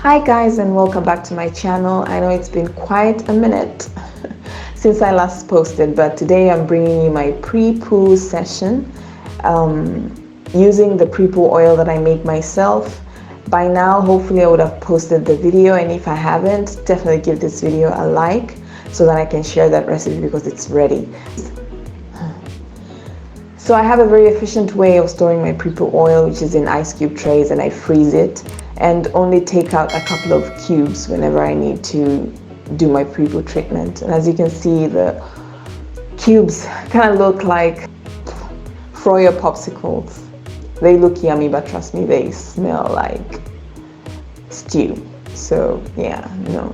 Hi guys, and welcome back to my channel. I know it's been quite a minute since I last posted, but today I'm bringing you my pre-poo session using the Prepoo oil that I make myself. By now hopefully I would have posted the video, and if I haven't, definitely give this video a like so that I can share that recipe because it's ready. So I have a very efficient way of storing my Prepoo oil, which is in ice cube trays, and I freeze it and only take out a couple of cubes whenever I need to do my Prepoo treatment. And as you can see, the cubes kind of look like Froyo popsicles. They look yummy, but trust me, they smell like stew. So yeah, no.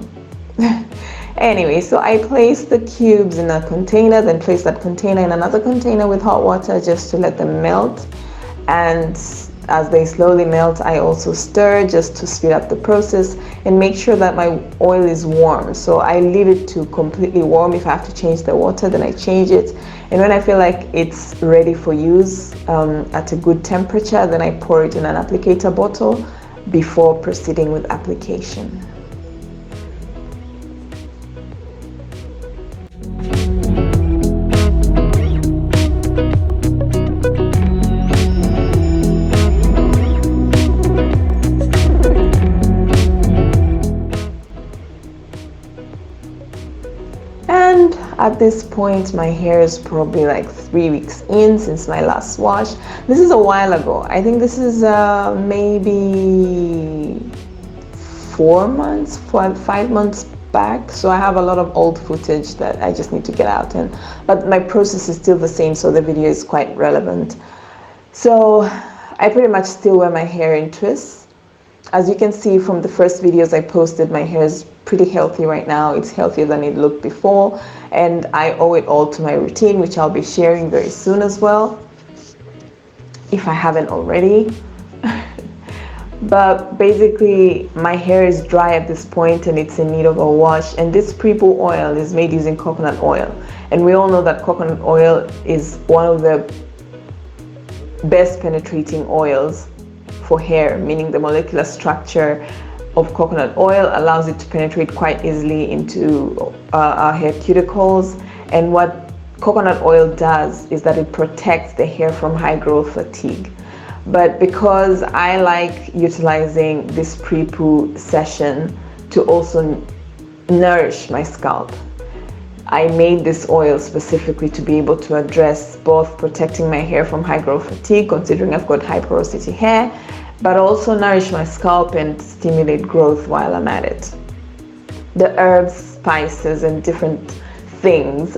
Anyway, so I place the cubes in a container, then place that container in another container with hot water just to let them melt. And as they slowly melt, I also stir just to speed up the process and make sure that my oil is warm. So I leave it to completely warm. If I have to change the water, then I change it. And when I feel like it's ready for use at a good temperature, then I pour it in an applicator bottle before proceeding with application. And at this point, my hair is probably like 3 weeks in since my last wash. This is a while ago. I think this is maybe 5 months back. So I have a lot of old footage that I just need to get out. But my process is still the same, so the video is quite relevant. So I pretty much still wear my hair in twists. As you can see from the first videos I posted, my hair is pretty healthy right now. It's healthier than it looked before, and I owe it all to my routine, which I'll be sharing very soon as well, if I haven't already. But basically, my hair is dry at this point and it's in need of a wash. And this Prepoo oil is made using coconut oil. And we all know that coconut oil is one of the best penetrating oils for hair, meaning the molecular structure of coconut oil allows it to penetrate quite easily into our hair cuticles. And what coconut oil does is that it protects the hair from high growth fatigue. But because I like utilizing this Prepoo session to also nourish my scalp, I made this oil specifically to be able to address both protecting my hair from high growth fatigue, considering I've got high porosity hair, but also nourish my scalp and stimulate growth while I'm at it. The herbs, spices, and different things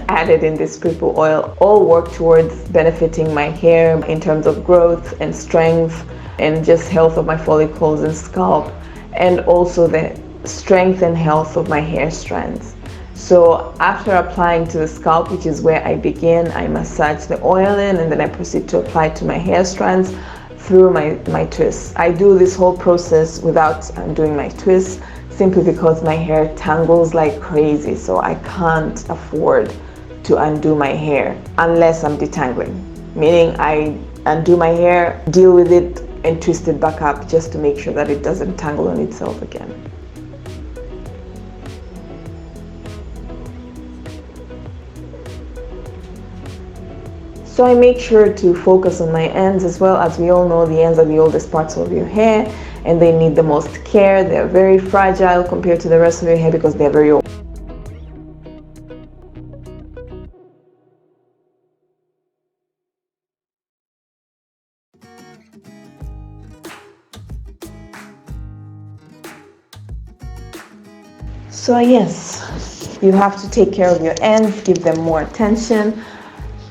added in this Prepoo oil all work towards benefiting my hair in terms of growth and strength and just health of my follicles and scalp, and also the strength and health of my hair strands. So after applying to the scalp, which is where I begin, I massage the oil in, and then I proceed to apply to my hair strands through my twists. I do this whole process without doing my twists, simply because my hair tangles like crazy, so I can't afford to undo my hair unless I'm detangling, meaning I undo my hair, deal with it, and twist it back up just to make sure that it doesn't tangle on itself again. So I make sure to focus on my ends as well. As we all know, the ends are the oldest parts of your hair and they need the most care. They're very fragile compared to the rest of your hair because they're very old. So yes, you have to take care of your ends, give them more attention,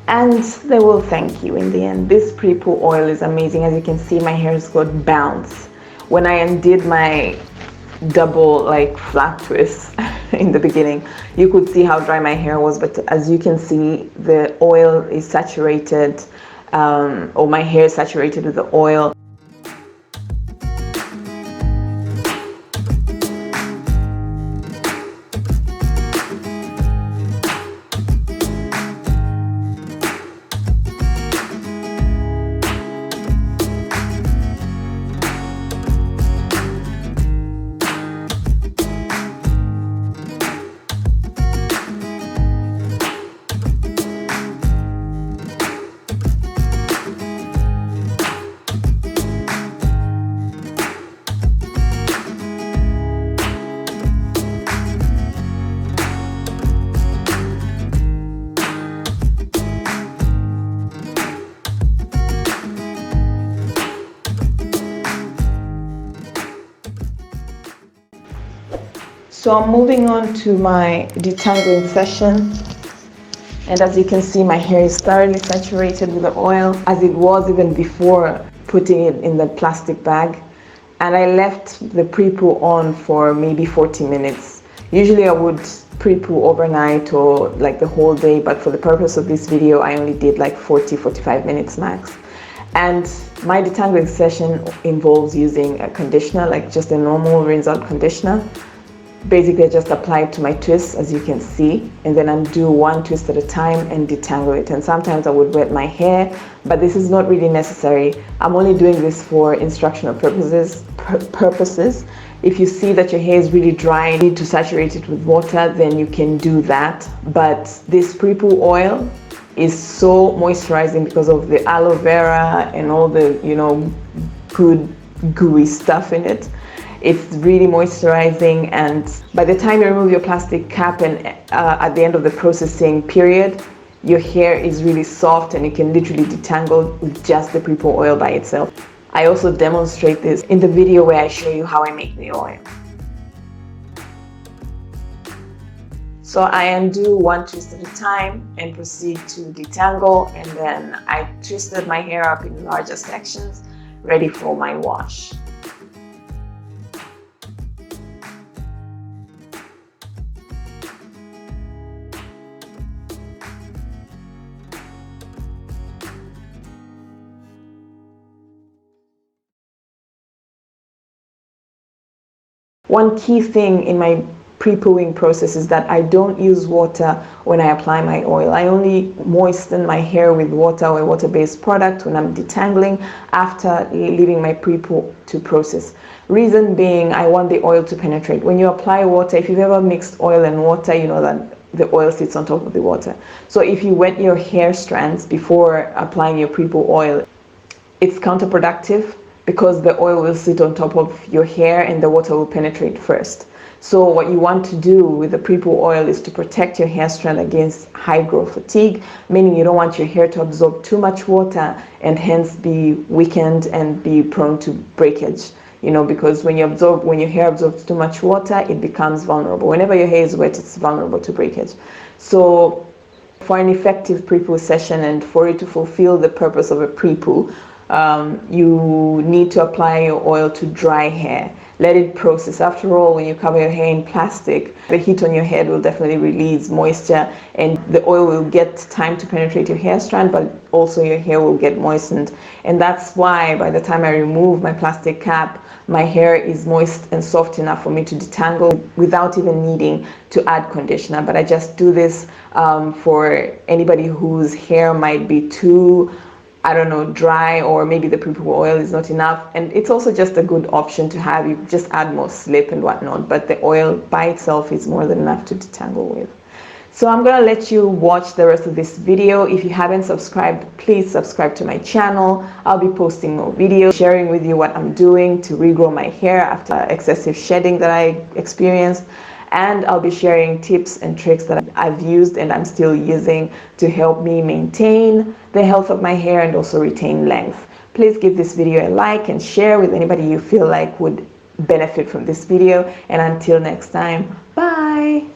and they will thank you in the end. This Prepoo oil is amazing. As you can see, my hair has got bounce. When I undid my double flat twist in the beginning, you could see how dry my hair was, but as you can see, the oil is saturated, or my hair is saturated with the oil. So I'm moving on to my detangling session. And as you can see, my hair is thoroughly saturated with the oil, as it was even before putting it in the plastic bag. And I left the Prepoo on for maybe 40 minutes. Usually I would Prepoo overnight or like the whole day, but for the purpose of this video, I only did like 40-45 minutes max. And my detangling session involves using a conditioner, like just a normal rinse out conditioner. Basically, I just apply it to my twists, as you can see, and then undo one twist at a time and detangle it. And sometimes I would wet my hair, but this is not really necessary. I'm only doing this for instructional purposes. If you see that your hair is really dry and need to saturate it with water, then you can do that. But this Prepoo oil is so moisturizing because of the aloe vera and all the, good gooey stuff in it. It's really moisturizing, and by the time you remove your plastic cap and at the end of the processing period, your hair is really soft and you can literally detangle with just the Prepoo oil by itself. I also demonstrate this in the video where I show you how I make the oil. So I undo one twist at a time and proceed to detangle, and then I twisted my hair up in larger sections, ready for my wash. One key thing in my pre-pooing process is that I don't use water when I apply my oil. I only moisten my hair with water or a water-based product when I'm detangling after leaving my pre-poo to process. Reason being, I want the oil to penetrate. When you apply water, if you've ever mixed oil and water, you know that the oil sits on top of the water. So if you wet your hair strands before applying your pre-poo oil, it's counterproductive because the oil will sit on top of your hair and the water will penetrate first. So what you want to do with the Prepoo oil is to protect your hair strand against high growth fatigue, meaning you don't want your hair to absorb too much water and hence be weakened and be prone to breakage. Because when your hair absorbs too much water, it becomes vulnerable. Whenever your hair is wet, it's vulnerable to breakage. So for an effective Prepoo session and for it to fulfill the purpose of a Prepoo, you need to apply your oil to dry hair. Let it process. After all, when you cover your hair in plastic, the heat on your head will definitely release moisture and the oil will get time to penetrate your hair strand, but also your hair will get moistened. And that's why by the time I remove my plastic cap, my hair is moist and soft enough for me to detangle without even needing to add conditioner. But I just do this for anybody whose hair might be too dry, or maybe the Prepoo oil is not enough. And it's also just a good option to have. You just add more slip and whatnot, but the oil by itself is more than enough to detangle with. So I'm gonna let you watch the rest of this video. If you haven't subscribed, please subscribe to my channel. I'll be posting more videos, sharing with you what I'm doing to regrow my hair after excessive shedding that I experienced. And I'll be sharing tips and tricks that I've used and I'm still using to help me maintain the health of my hair and also retain length. Please give this video a like and share with anybody you feel like would benefit from this video. And until next time, bye!